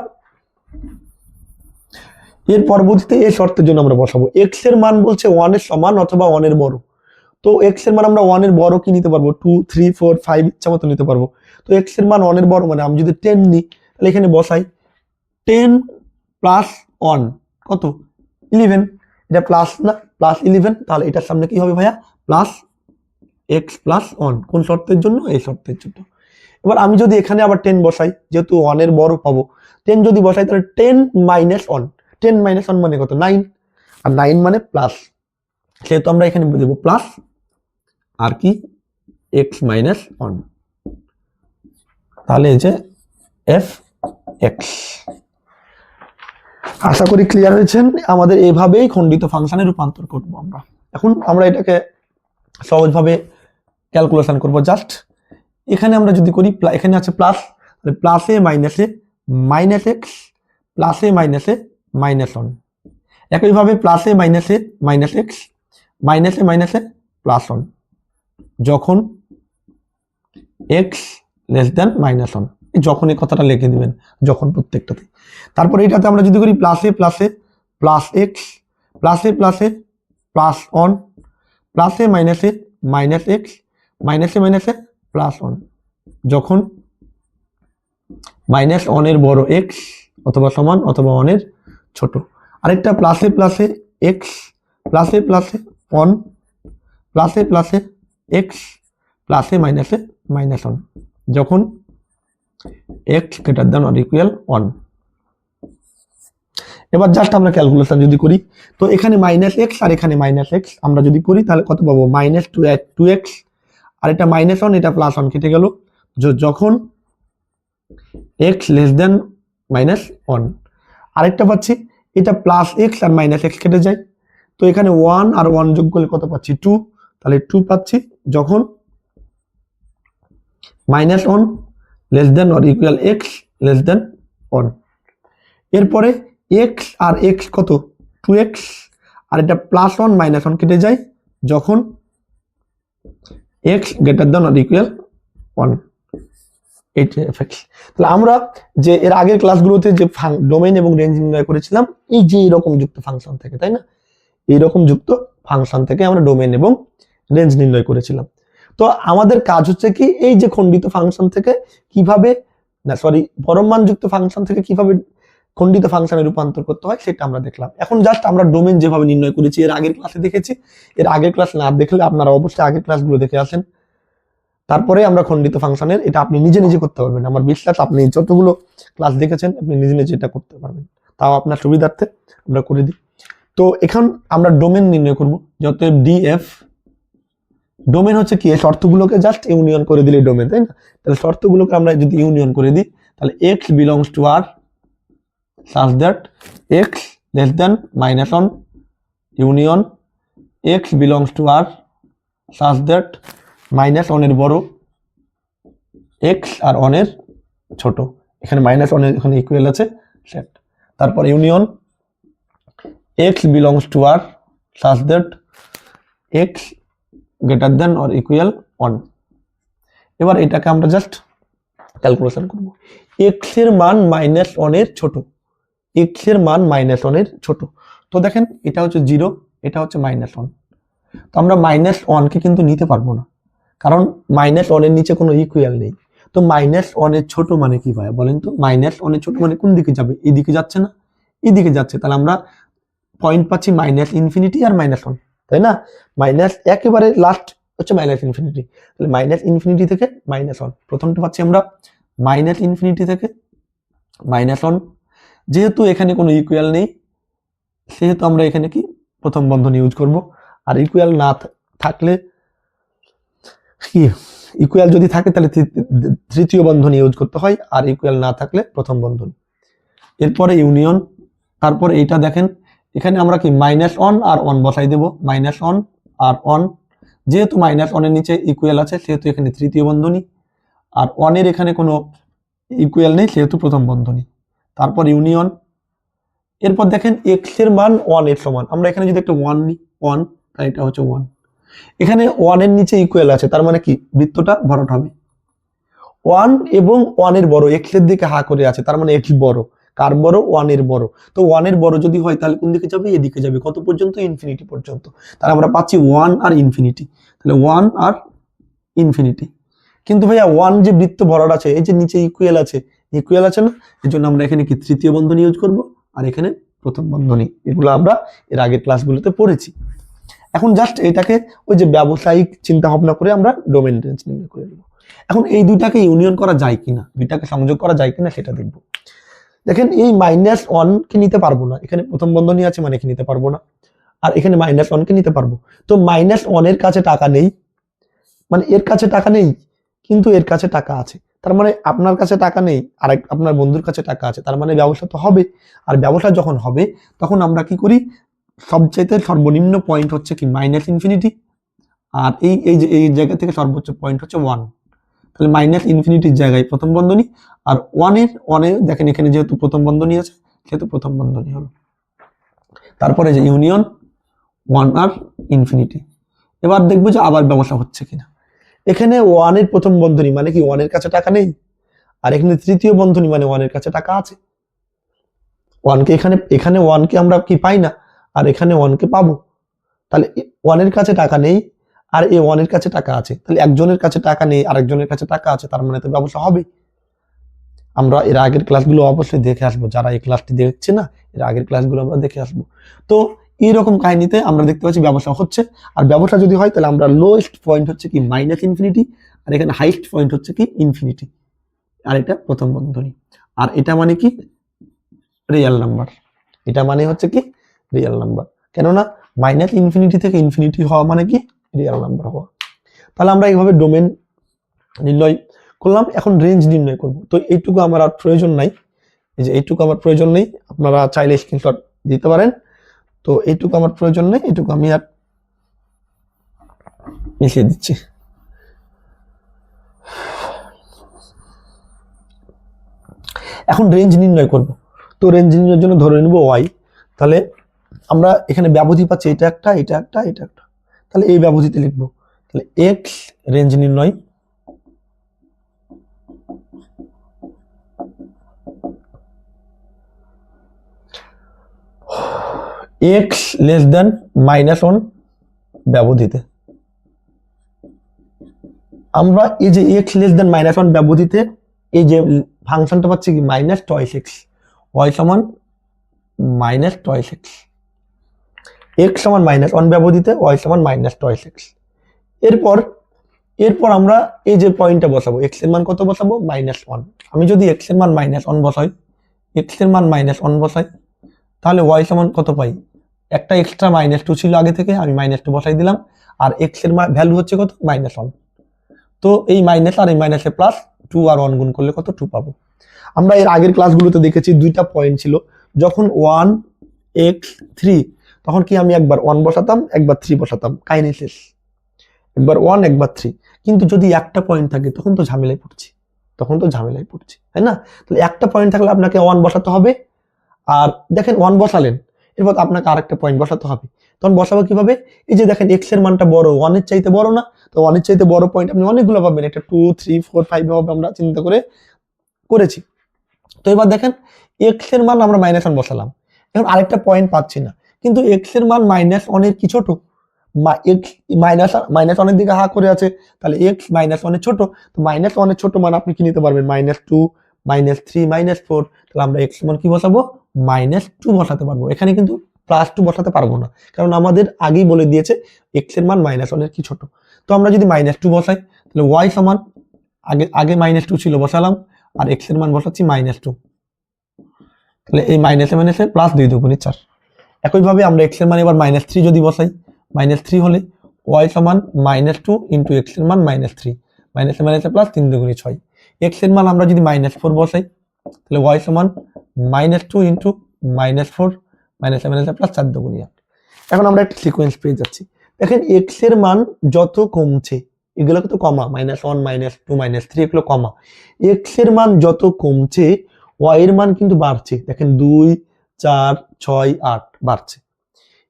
এই শর্তের জন্য আমরা বসাবো x এর মান বলছে 1 এর সমান অথবা 1 এর বড়। তো x এর মান আমরা 1 এর বড় কি নিতে পারবো? 2, 3, 4, 5 ইচ্ছা মতো নিতে পারবো। তো x এর মান 1 এর বড় মানে আমি যদি 10 নিই, তাহলে এখানে বসাই 10 + 1 কত? 11, এটা প্লাস না, +11, তাহলে এটার সামনে কি হবে ভাইয়া? +x + 1। কোন শর্তের জন্য? এই শর্তের জন্য। এবার আমি যদি এখানে আবার 10 বসাই, যেহেতু 1 এর বড় পাবো, 10 যদি বসাই তাহলে 10 - 1, 10 - 1 মানে কত? 9, আর 9 মানে প্লাস, সেহেতু আমরা এখানে দেবো প্লাস আর কি x - 1, তাহলে এই যে f(x). আশা করি ক্লিয়ার হয়েছেন। আমাদের এভাবেই খণ্ডিত ফাংশনে রূপান্তর করব আমরা। এখন আমরা এটাকে সহজভাবে ক্যালকুলেশন করব। জাস্ট এখানে আমরা যদি করি, এখানে আছে প্লাস, তাহলে প্লাসে মাইনাসে -x, প্লাসে মাইনাসে -1, একইভাবে প্লাসে মাইনাসে -x, মাইনাসে মাইনাসে +1, যখন x < -1, যখন এই কথাটা লিখে দিবেন, যখন প্রত্যেকটাতে। তারপর এটাতে আমরা যদি করি প্লাসে প্লাসে +x, প্লাসে প্লাসে +1, প্লাসে মাইনাসে -x, মাইনাসে মাইনাসে +1, যখন -1 এর বড় x অথবা সমান অথবা 1 এর ছোট। আরেকটা প্লাসে প্লাসে x, প্লাসে প্লাসে 1, প্লাসে প্লাসে x, প্লাসে মাইনাসে -1, যখন x > 1। এবার জাস্ট আমরা ক্যালকুলেশন যদি করি, তো এখানে -x আর এখানে -x আমরা যদি করি, তাহলে কত পাবো? -2x, আর এটা -1, এটা +1 কেটে গেল, যখন x < -1। আরেকটা পাচ্ছি, এটা +x আর -x কেটে যায়, তো এখানে 1 আর 1 যোগ করলে কত পাচ্ছি? 2, তাহলে 2 পাচ্ছি যখন -1 < x < 1। এরপরে x আর x কত? 2x, আর এটা +1 -1 কেটে যায় যখন x < 1। এইটা f(x). তাহলে আমরা যে এর আগের ক্লাসগুলোতে যে ডোমেইন এবং রেঞ্জ নির্ণয় করেছিলাম, এই যে এরকম যুক্ত ফাংশন থেকে, তাই না? এইরকম যুক্ত ফাংশন থেকে আমরা ডোমেইন এবং রেঞ্জ নির্ণয় করেছিলাম। তো আমাদের কাজ হচ্ছে কি, এই যে খণ্ডিত ফাংশন থেকে কিভাবে পরম মানযুক্ত ফাংশন থেকে কিভাবে খণ্ডিত ফাংশনে রূপান্তর করতে হয় সেটা আমরা দেখলাম। এখন জাস্ট আমরা ডোমেইন যেভাবে নির্ণয় করেছি এর আগের ক্লাসে দেখেছি, এর আগের ক্লাস না দেখলে আপনারা অবশ্যই আগের ক্লাসগুলো দেখে আসেন, তারপরে আমরা খণ্ডিত ফাংশনের এটা আপনি নিজে নিজে করতে পারবেন। আমার বিশ্বাস আপনি যতগুলো ক্লাস দেখেছেন আপনি নিজে নিজে এটা করতে পারবেন, তাও আপনার সুবিধার্থে আমরা করে দিই। তো এখন আমরা ডোমেইন নির্ণয় করব, যত ডিএফ। ডোমেইন হচ্ছে কি? এই শর্তগুলোকে জাস্ট ইউনিয়ন করে দিলে ডোমেইন, তাই না? তাহলে শর্তগুলোকে আমরা যদি ইউনিয়ন করে দিই, তাহলে x belongs to R such that x < -1 union x belongs to R such that -1 এর বড় x আর 1 এর ছোট। এখানে -1 এর এখানে ইকুয়াল আছে সেট। তারপর union x belongs to R such that x < 1। এবার এটাকে আমরা জাস্ট ক্যালকুলেশন করব। x এর মান -1 এর ছোট, x এর মান -1 এর ছোট। তো দেখেন এটা হচ্ছে 0, এটা হচ্ছে -1। তো আমরা -1 কে কিন্তু নিতে পারবো না, কারণ -1 এর নিচে কোনো ইকুয়াল নেই। তো -1 এর ছোট মানে কি ভাই বলেন তো? -1 এর ছোট মানে কোন দিকে যাবে? এই দিকে যাচ্ছে না? এই দিকে যাচ্ছে, তাহলে আমরা পয়েন্ট পাচ্ছি -∞ আর -1, তাই না? একেবারে লাস্ট হচ্ছে -∞, তাহলে -∞ থেকে -1। প্রথমটা পাচ্ছি আমরা -∞ থেকে -1। যেহেতু এখানে কোনো ইকুয়াল নেই সেহেতু আমরা এখানে কি প্রথম বন্ধনী ইউজ করব, আর ইকুয়াল না থাকলে কি ইকুয়াল যদি থাকে তাহলে তৃতীয় বন্ধনী ইউজ করতে হয়, আর ইকুয়াল না থাকলে প্রথম বন্ধনী। এরপরে ইউনিয়ন, তারপর এইটা দেখেন এখানে আমরা কি -1 আর 1 বসাই দেব, -1 আর 1, যেহেতু -1 এর নিচে ইকুয়াল আছে সেহেতু এখানে তৃতীয় বন্ধনী, আর 1 এর এখানে কোনো ইকুয়াল নেই সেহেতু প্রথম বন্ধনী। তারপর ইউনিয়ন, এরপর দেখেন x এর মান 1 এর সমান, আমরা এখানে যদি একটা 1 নিই 1, তাই এটা হচ্ছে 1। এখানে 1 এর নিচে ইকুয়াল আছে, তার মানে কি বৃত্তটা ভরাট হবে। 1 এবং 1 এর বড়, x এর দিকে হা করে আছে, তার মানে x বড়। কার বড়? 1 এর বড়। তো 1 এর বড় যদি হয় তাহলে কোন দিকে যাবে? এদিকে যাবে। কত পর্যন্ত? ইনফিনিটি পর্যন্ত। তাহলে আমরা পাচ্ছি 1 আর ইনফিনিটি। তাহলে 1 আর ইনফিনিটি। কিন্তু ভাইয়া 1 যে বৃত্ত ভরাট আছে, এই যে নিচে ইকুয়াল আছে, ইকুয়াল আছে না, এর জন্য আমরা এখানে কি তৃতীয় বন্ধনী ইউজ করব, আর এখানে প্রথম বন্ধনী। এগুলো আমরা এর আগের ক্লাসগুলোতে পড়েছি। এখন জাস্ট এটাকে ওই যে ব্যবসায়িক চিন্তা ভাবনা করে আমরা ডোমেন রেঞ্জ নির্ণয় করে নেব। এখন এই দুইটাকে ইউনিয়ন করা যায় কিনা, দুইটাকে সংযোগ করা যায় কিনা সেটা দেখব। দেখেন এই -1 কে নিতে পারবো না, এখানে প্রথম বন্ধনী আছে মানে এখানে নিতে পারবো না, আর এখানে -1 কে নিতে পারবো। তো -1 এর কাছে টাকা নেই, মানে এর কাছে টাকা নেই কিন্তু এর কাছে টাকা আছে, তার মানে আপনার কাছে টাকা নেই আর আপনার বন্ধুর কাছে টাকা আছে, তার মানে ব্যবসা তো হবে। আর ব্যবসা যখন হবে তখন আমরা কি করি, সবচাইতে সর্বনিম্ন পয়েন্ট হচ্ছে কি -ইনফিনিটি, আর এই জায়গা থেকে সর্বোচ্চ পয়েন্ট হচ্ছে 1। তাহলে -ইনফিনিটির জায়গায় প্রথম বন্ধনী, আর 1 এর দেখেন এখানে যেহেতু প্রথম বন্ধনী আছে সেহেতু প্রথম বন্ধনী হলো। তারপরে যে ইউনিয়ন 1 আর ইনফিনিটি। এবার দেখবো যে আবার ব্যবসা হচ্ছে কিনা। এখানে 1 এর প্রথম বন্ধনী মানে কি 1 এর কাছে টাকা নেই, আর এখানে তৃতীয় বন্ধনী মানে 1 এর কাছে টাকা আছে। 1 কে এখানে 1 কে আমরা কি পাই না, আর এখানে 1 কে পাবো। তাহলে 1 এর কাছে টাকা নেই আর এই 1 এর কাছে টাকা আছে, তাহলে একজনের কাছে টাকা নেই আর একজনের কাছে টাকা আছে, তার মানে তো ব্যবসা হবে। আমরা এর আগের ক্লাসগুলো অবশ্যই দেখে আসবো, যারা এই ক্লাসটি দেখছে না এর আগের ক্লাসগুলো আমরা দেখে আসবো। তো এইরকম কাহিনীতে আমরা দেখতে পাচ্ছি ব্যবসা হচ্ছে, আর ব্যবসা যদি হয় তাহলে আমরা লোয়েস্ট পয়েন্ট হচ্ছে কি -ইনফিনিটি, আর এখানে হাইস্ট পয়েন্ট হচ্ছে কি ইনফিনিটি, আর এটা প্রথম বন্ধনী। আর এটা মানে কি রিয়েল নাম্বার, এটা মানে হচ্ছে কি রিয়েল নাম্বার, কেননা -ইনফিনিটি থেকে ইনফিনিটি হওয়া মানে কি রিয়েল নাম্বার হওয়া। তাহলে আমরা এইভাবে ডোমেন নির্ণয় করলাম। এখন রেঞ্জ নির্ণয় করব। তো এইটুকু আমার আর প্রয়োজন নাই, এই যে এইটুকু আমার প্রয়োজন নেই, আপনারা চাইলে স্ক্রিনশট দিতে পারেন। তো এইটুকু আমার প্রয়োজন নেই, এইটুকু আমি আর মিশিয়ে দিচ্ছি। এখন রেঞ্জ নির্ণয় করব। তো রেঞ্জ নির্ণয়ের জন্য ধরে নেব y। তাহলে আমরা এখানে ব্যবধি পাচ্ছি এটা একটা, এটা একটা, এটা একটা, তাহলে এই ব্যবধিতে লিখবো। তাহলে x রেঞ্জ নির্ণয় x লেস দেন -1 ব্যবধিতে। আমরা এই যে x লেস দেন -1 ব্যবধিতে এই যে ফাংশনটা পাচ্ছি কি -2x, y সমান -2x, x সমান -1 ব্যবধিতে y সমান -2x। এরপর আমরা এই যে পয়েন্টটা বসাবো, x এর মান কত বসাবো? -1। আমি যদি x এর মান -1 বসাই, x এর মান -1 বসাই, তাহলে y সমান কত পাই? একটা এক্সট্রা -2 ছিল আগে থেকে, আমি -2 বসাই দিলাম, আর x এর ভ্যালু হচ্ছে কত? -1। তো এই মাইনাস আর এই মাইনাসে প্লাস, 2 আর 1 গুণ করলে কত? 2 পাবো। আমরা এর আগের ক্লাসগুলোতে দেখেছি দুইটা পয়েন্ট ছিল, যখন 1 x 3 তখন কি আমি একবার 1 বসাতাম একবার 3 বসাতাম, কাহিনী শেষ। একবার 1 একবার 3। কিন্তু যদি একটা পয়েন্ট থাকে তখন তো ঝামেলায় পড়ছি, তাই না? তাহলে একটা পয়েন্ট থাকলে আপনাকে 1 বসাতে হবে, আর দেখেন 1 বসালেন, এরপর আপনাকে আরেকটা পয়েন্ট বসাতে হবে। তখন বসাবো কিভাবে? এই যে দেখেন x এর মানটা বড়, 1 এর চাইতে বড় না, তো 1 এর চাইতে বড় পয়েন্ট আপনি অনেকগুলো পাবেন, এটা 2 3 4 5 এভাবে আমরা চিন্তা করেছি। তো এবার দেখেন x এর মান আমরা -1 বসালাম, এখন আরেকটা পয়েন্ট পাচ্ছি না, কিন্তু x এর মান -1 এর কি ছোট? x -1 এর দিকে হা করে আছে, তাহলে x -1 এর ছোট, তো -1 এর ছোট মান আপনি কি নিতে পারবেন? -2 -3 -4। তাহলে আমরা x মান কি বসাবো? -2 বসাতে পারবো। এখানে কিন্তু +2 বসাতে পারবো না, কারণ আমাদের আগেই বলে দিয়েছে x এর মান -1 এর কি ছোট। তো আমরা যদি -2 বসাই, তাহলে y সমান আগে -2 ছিল বসালাম, আর x এর মান বসাচ্ছি -2। তাহলে এই মাইনাসে মাইনাসে +2 × 2 = 4। একইভাবে আমরা x এর মান এবার -3 যদি বসাই, -3 হলে y সমান -2 × x এর মান -3, মাইনাসে মাইনাসে প্লাস 3 দুগুণে 6। এক্স এর মান আমরা যদি -4 বসাই তাহলে ওয়াই সমান -2 ইন্টু -4 মাইনাসে মাইনাসে প্লাস 4 দুগুণে 8। এখন আমরা একটা সিকোয়েন্স পেয়ে যাচ্ছি। দেখেন এক্স এর মান যত কমছে, এগুলো তো কমা, -1 -2 -3 এগুলো কমা, এক্স এর মান যত কমছে ওয়াই এর মান কিন্তু বাড়ছে। দেখেন 2 4 6 8 বাড়ছে।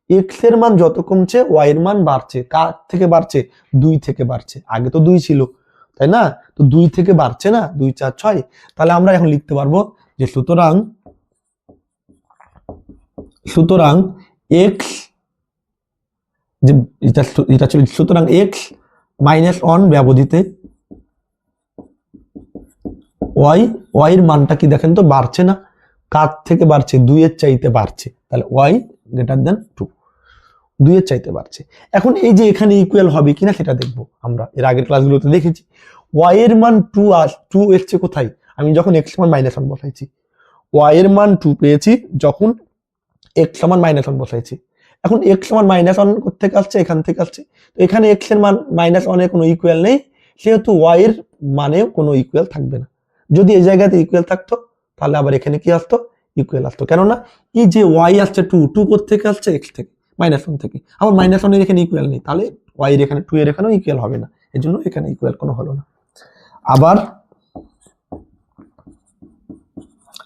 এক্স এর মান যত কমছে ওয়াই এর মান বাড়ছে। কার থেকে বাড়ছে? 2 থেকে বাড়ছে। আগে তো 2 ছিল, তাই না? তো 2 থেকে বাড়ছে না, 2 4 6। তাহলে আমরা এখন লিখতে পারবো যে সুতরাং এক্স যে এটা ছিল, সুতরাং এক্স -1 ব্যবধিতে ওয়াই এর মানটা কি দেখেন তো বাড়ছে না? কার থেকে বাড়ছে? 2 এর চাইতে বাড়ছে। তাহলে ওয়াই গ্রেটার দেন 2, 2 এর চাইতে বাড়ছে। এখন এই যে এখানে ইকুয়াল হবে কিনা সেটা দেখবো। আমরা এর আগের ক্লাসগুলোতে দেখেছি ওয়াই এর মান 2 এসছে কোথায়? আমি যখন এক্স সমান -1 বসাইছি। ওয়াই এর মান 2 পেয়েছি যখন এক্স সমান -1 বসাইছি। এখন এক্স সমান -1 কোথেকে আসছে? এখান থেকে আসছে। তো এখানে এক্স এর মান -1 এর কোনো ইকুয়াল নেই, সেহেতু ওয়াই এর মানেও কোনো ইকুয়াল থাকবে না। যদি এই জায়গাতে ইকুয়াল থাকতো তাহলে আবার এখানে কি আসতো? ইকুয়াল আসতো। কেননা এই যে ওয়াই আসছে 2 কোথেকে আসছে? এক্স থেকে, -1 থেকে। আবার -1 এর এখানে ইকুয়াল নেই, তাহলে ওয়াই এর এখানে 2 এর এখানেও ইকুয়াল হবে না, এর জন্য এখানে ইকুয়াল কোনো হলো না।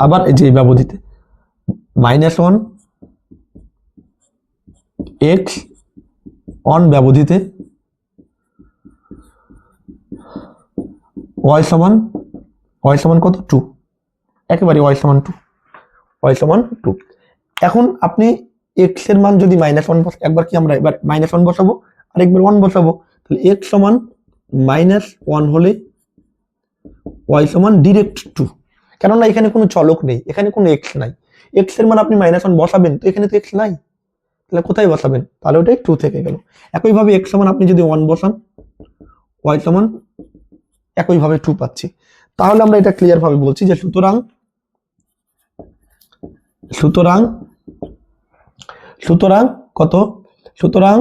আবার এই যে ব্যবধিতে -1 এক্স অন ব্যবধিতে ওয়াই সমান কত? 2, একেবারে ওয়াই সমান 2। এখন আপনি এক্স এর মান যদি -1 একবার কি আমরা এবার -1 বসাবো আর একবার 1 বসাবো, তাহলে এক্স সমান -1 হলে ওয়াই সমান ডিরেক্ট 2। কেননা এখানে কোনো চলক নেই, এখানে কোনো এক্স নাই। এক্স এর মান আপনি -1 বসাবেন, তো এখানে তো এক্স নাই, তাহলে কোথায় বসাবেন? তাহলে ওটাই 2 থেকে গেল। একইভাবে এক্স সমান আপনি যদি 1 বসান, ওয়াই সমান একইভাবে 2 পাচ্ছি। তাহলে আমরা এটা ক্লিয়ার ভাবে বলছি যে সুতরাং কত? সুতরাং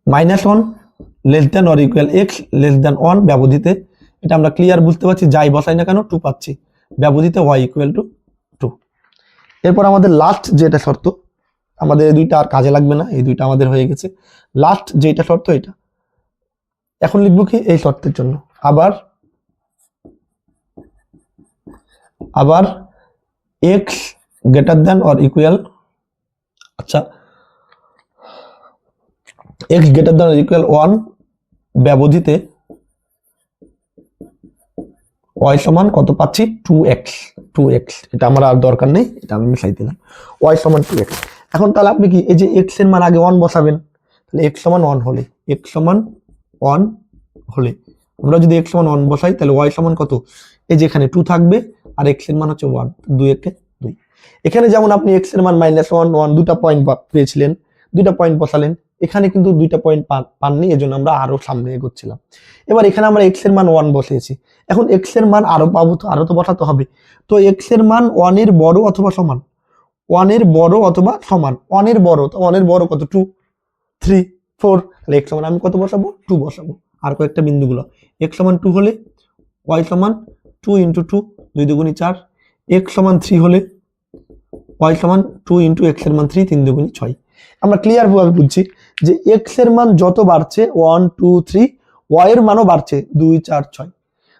-1 less than or equal x less than 1 ব্যবধিতে, এটা আমরা ক্লিয়ার বুঝতে পারছি, যাই বসাই না কেন 2 পাচ্ছি, ব্যবধিতে ওয়াই ইকুয়াল টু 2। এরপর আমাদের লাস্ট যেটা শর্ত, আমাদের এই দুইটা আর কাজে লাগবে না, এই দুইটা আমাদের হয়ে গেছে। লাস্ট যেটা শর্ত এটা এখন লিখবো কি এই শর্তের জন্য, আবার x greater than or equal, আচ্ছা x greater than or equal 1 ব্যবধিতে ওয়াই সমান কত পাচ্ছি? 2x। এটা আমার আর দরকার নেই, এটা আমি মিশাই দিলাম। ওয়াই সমান 2x। এখন তাহলে আপনি কি এই যে এক্স এর মান আগে 1 বসাবেন, তাহলে এক্স সমান 1 হলে আমরা যদি এক্স সমান 1 বসাই তাহলে ওয়াই সমান কত? এই যে এখানে 2 থাকবে আর এক্স এর মান হচ্ছে 1, 2 একে 2। এখানে যেমন আপনি এক্স এর মান -1 1 দুটা পয়েন্ট পেয়েছিলেন, দুটা পয়েন্ট বসালেন, এখানে কিন্তু দুইটা পয়েন্ট পাননি, এজন্য আমরা আরো সামনে এগোচ্ছিলাম। এবার এখানে আমরা এক্স এর মান 1 বসিয়েছি, এখন এক্স এর মান আরো পাবো, তো আরো তো বসাতে হবে। তো এক্স এর মান 1 এর বড় অথবা সমান, 1 এর বড় অথবা সমান, 1 এর বড়, তো 1 এর বড় কত? 2 3 4, তাহলে এক্স সমান আমি কত বসাবো? 2 বসাবো। আর কয়েকটা বিন্দুগুলো, এক্স সমান 2 হলে ওয়াই সমান 2 ইন্টু 2, 2 দুগুণি 4। এক্স সমান 3 হলে ওয়াই সমান 2 ইন্টু এক্স এর মান 3, 3 দুগুণি 6। আমরা ক্লিয়ার ভাবে বুঝছি যে এক্স এর মান যত বাড়ছে 1 2 3, ওয়াই এর মানও বাড়ছে 2 4 6।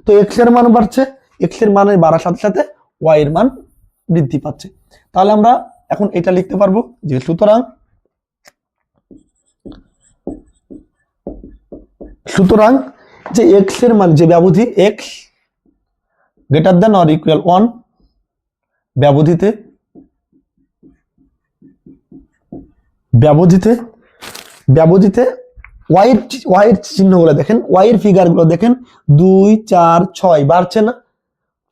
তো এক্স এর মানও বাড়ছে, এক্স এর মানের বাড়ার সাথে সাথে ওয়াই এর মান বৃদ্ধি পাচ্ছে। তাহলে আমরা এখন এটা লিখতে পারবো যে সুতরাং যে এক্স এর মান, যে ব্যবধি x greater than or equal 1 ব্যবধিতে ওয়াই এর চিহ্নগুলো দেখেন, ওয়াই এর ফিগারগুলো দেখেন, 2 4 6 বাড়ছে না?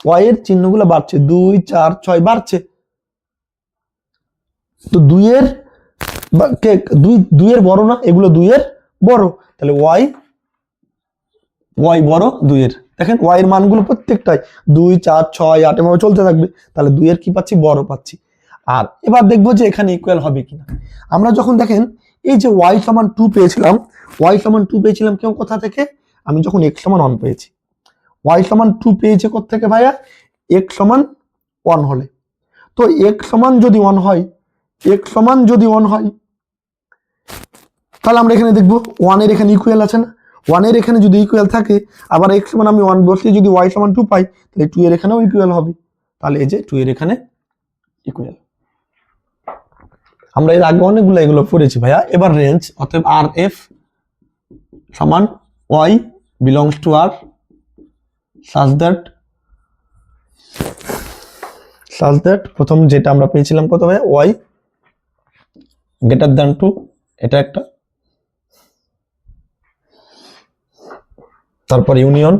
ওয়াই এর চিহ্নগুলো বাড়ছে, 2 4 6 বাড়ছে। তো 2 এর বড় না? এগুলো 2 এর বড়, তাহলে ওয়াই বড় 2 এর। দেখেন ওয়াই এর মানগুলো প্রত্যেকটাই 2 4 6 8 এভাবে চলতে থাকবে, তাহলে 2 এর কি পাচ্ছি? বড় পাচ্ছি। আর এবার দেখবো যে এখানে ইকুয়াল হবে কিনা। আমরা যখন দেখেন এই যে y সমান 2 পেয়েছিলাম কেউ কোথা থেকে? আমি যখন x সমান 1 পেয়েছি। y সমান 2 পেয়েছে কোথা থেকে ভাইয়া? x সমান 1 হলে। তো x সমান যদি 1 হয়, তাহলে আমরা এখানে দেখবো 1 এর এখানে ইকুয়াল আছে না? 1 এর এখানে যদি ইকুয়াল থাকে, আবার x সমান আমি 1 বসলে যদি y সমান 2 পাই, তাহলে 2 এর এখানেও ইকুয়াল হবে। তাহলে এই যে 2 এর এখানে ইকুয়াল। আমরা এর আগে অনেকগুলো এগুলো পড়েছি ভাইয়া। এবার রেঞ্জ, অতএব RF সমান y belongs to R such that প্রথম যেটা আমরা পেয়েছিলাম কত ভাইয়া? y greater than 2, এটা একটা। তারপর ইউনিয়ন,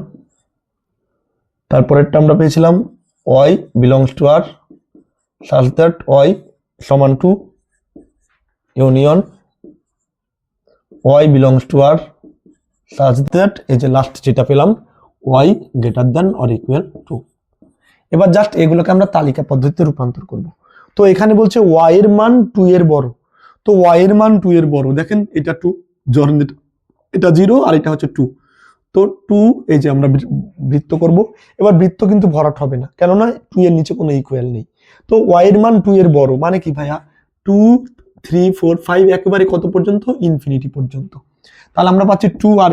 তারপরেরটা আমরা পেয়েছিলাম y belongs to R such that y সমান 2, union y belongs to R such that, এই যে লাস্ট যেটা পেলাম y greater than or equal to। এবার জাস্ট এগুলোকে আমরা তালিকা পদ্ধতিতে রূপান্তর করব। তো এখানে বলছে y এর মান 2 এর বড়। তো y এর মান 2 এর বড়, দেখেন এটা 2, যখন এটা 0 আর এটা হচ্ছে 2, তো 2 এই যে আমরা বৃত্ত করব। এবার বৃত্ত কিন্তু ভরাট হবে না, কেননা 2 এর নিচে কোনো ইকুয়াল নেই। তো y এর মান 2 এর বড় মানে কি ভাইয়া? 2, 3, 4, 5 একেবারে কত পর্যন্ত? ইনফিনিটি পর্যন্ত। তাহলে আমরা পাচ্ছি 2 আর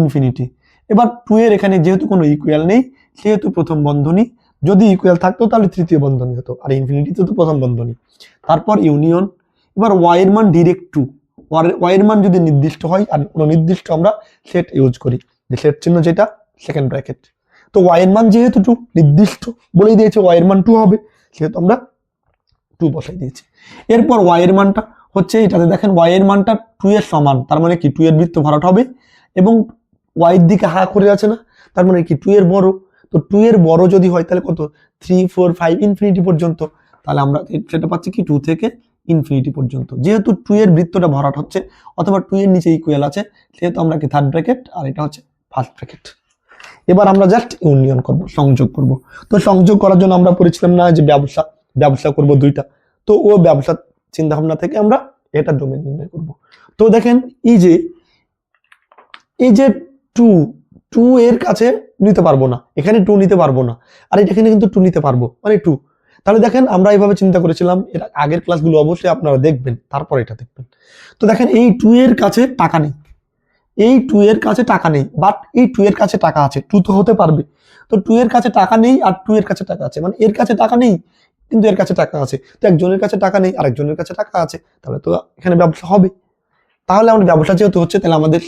ইনফিনিটি। এবার 2 এর এখানে যেহেতু কোনো ইকুয়াল নেই, সেহেতু প্রথম বন্ধনী, যদি ইকুয়াল থাকতো তাহলে তৃতীয় বন্ধনী হতো, আর ইনফিনিটিতে তো প্রথম বন্ধনী। তারপর ইউনিয়ন। এবার y এর মান ডিরেক্ট 2, y এর মান যদি নির্দিষ্ট হয়, আর কোনো নির্দিষ্ট আমরা সেট ইউজ করি, যে সেট চিহ্ন যেটা সেকেন্ড ব্র্যাকেট। তো y এর মান যেহেতু 2 নির্দিষ্ট বলেই দিয়েছে y এর মান 2 হবে, সেহেতু আমরা 2 বসাই দিয়েছি। এরপর y এর মানটা হচ্ছে এটাতে, দেখেন y এর মানটা 2 এর সমান, তার মানে কি 2 এর বৃত্ত ভরাট হবে, এবং y এর দিকে হা করে আছে না, তার মানে কি 2 এর বড়। তো 2 এর বড় যদি হয় তাহলে কত? 3, 4, 5 ইনফিনিটি পর্যন্ত। তাহলে আমরা সেটা পাচ্ছি কি 2 থেকে ইনফিনিটি পর্যন্ত। যেহেতু 2 এর বৃত্তটা ভরাট হচ্ছে, অথবা 2 এর নিচে ইকুয়াল আছে, সেহেতু আমরা কি থার্ড ব্র্যাকেট, আর এটা হচ্ছে ফার্স্ট ব্র্যাকেট। এবার আমরা জাস্ট ইউনিয়ন করব, সংযোগ করব। তো সংযোগ করার জন্য আমরা পড়েছিলাম না যে ব্যবসা করব দুইটা। তো ও ব্যবসা চিন্তা ভাবনা থেকে আমরা এটা ডোমেন নির্ণয় করব। তো দেখেন এই যে 2 এর কাছে নিতে পারবো না, এখানে 2 নিতে পারবো না, আর এখানে কিন্তু 2 নিতে পারবো, মানে 2। তাহলে দেখেন আমরা এইভাবে চিন্তা করেছিলাম, এর আগের ক্লাসগুলো অবশ্যই আপনারা দেখবেন, তারপর এটা দেখবেন। তো দেখেন এই 2 এর কাছে টাকা নেই, বাট এই 2 এর কাছে টাকা আছে। 2 তো হতে পারবে। তো 2 এর কাছে টাকা নেই আর 2 এর কাছে টাকা আছে, মানে এর কাছে টাকা নেই কিন্তু এর কাছে টাকা আছে। তো একজনের কাছে টাকা নেই, আরেকজনের কাছে টাকা আছে, তাহলে তো এখানে ব্যবসা হবে। তাহলে আমাদের ব্যবসা যেহেতু হচ্ছে, তাহলে আমাদের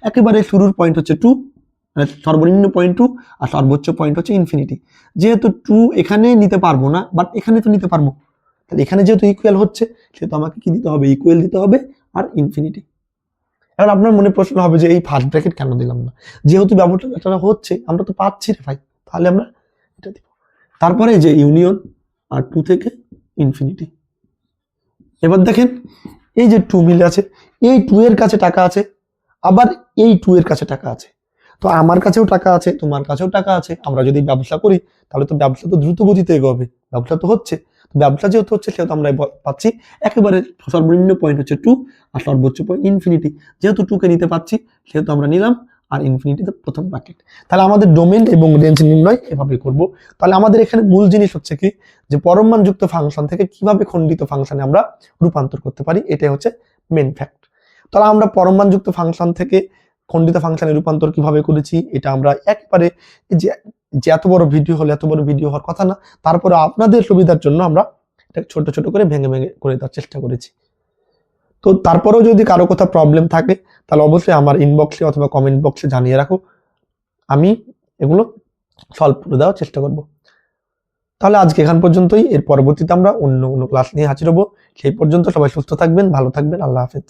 একেবারে শুরুর পয়েন্ট হচ্ছে 2, মানে সর্বনিম্ন পয়েন্ট 2, আর সর্বোচ্চ পয়েন্ট হচ্ছে ইনফিনিটি। যেহেতু 2 এখানে নিতে পারবো না, বাট এখানে তো নিতে পারবো, তাহলে এখানে যেহেতু ইকুয়াল হচ্ছে, সেহেতু আমাকে কি দিতে হবে? ইকুয়াল দিতে হবে, আর ইনফিনিটি। এবার আপনার মনে প্রশ্ন হবে যে এই ফার্স্ট ব্র্যাকেট কেন দিলাম না? যেহেতু ব্যবসাটা হচ্ছে, আমরা তো পাচ্ছি রে ভাই, তাহলে আমরা এটা দিব। তারপরে যে ইউনিয়ন, আর 2 থেকে ইনফিনিটি। এবার দেখেন এই যে 2 মিলে আছে, এই 2 এর কাছে টাকা আছে, আবার এই 2 এর কাছে টাকা আছে। তো আমার কাছেও টাকা আছে, তোমার কাছেও টাকা আছে। আমরা যদি ব্যবসা করি, তাহলে তো ব্যবসা তো দ্রুত গতিতে এগোবে, ব্যবসা তো হচ্ছে। ব্যবসা যেহেতু হচ্ছে, সেহেতু আমরা পাচ্ছি একেবারে সর্বনিম্ন পয়েন্ট হচ্ছে 2, আর সর্বোচ্চ পয়েন্ট ইনফিনিটি। যেহেতু 2 কে নিতে পাচ্ছি, সেহেতু আমরা নিলাম, আর ইনফিনিটিতে প্রথম ব্র্যাকেট। তাহলে আমাদের ডোমেন এবং রেঞ্জ নির্ণয় এভাবে করব। তাহলে আমাদের এখানে মূল জিনিস হচ্ছে কি, যে পরমাণযুক্ত ফাংশন থেকে কিভাবে খণ্ডিত ফাংশনে আমরা রূপান্তর করতে পারি, এটাই হচ্ছে মেন ফ্যাক্ট। তাহলে আমরা পরমাণযুক্ত ফাংশন থেকে খণ্ডিত ফাংশনে রূপান্তর কিভাবে করেছি, এটা আমরা একবারে যে এত বড় ভিডিও হওয়ার কথা না, তারপরে আপনাদের সুবিধার জন্য আমরা এটা ছোট ছোট করে ভেঙে করে দেওয়ার চেষ্টা করেছি। তো তারপরেও যদি কারো কোথাও প্রবলেম থাকে, তাহলে অবশ্যই আমার ইনবক্সে অথবা কমেন্ট বক্সে জানিয়ে রাখো, আমি এগুলো সলভ করে দেওয়ার চেষ্টা করব। তাহলে আজকে এখান পর্যন্তই। এর পরবর্তীতে আমরা অন্য ক্লাস নিয়ে হাজির হবো। সেই পর্যন্ত সবাই সুস্থ থাকবেন, ভালো থাকবেন। আল্লাহ হাফেজ।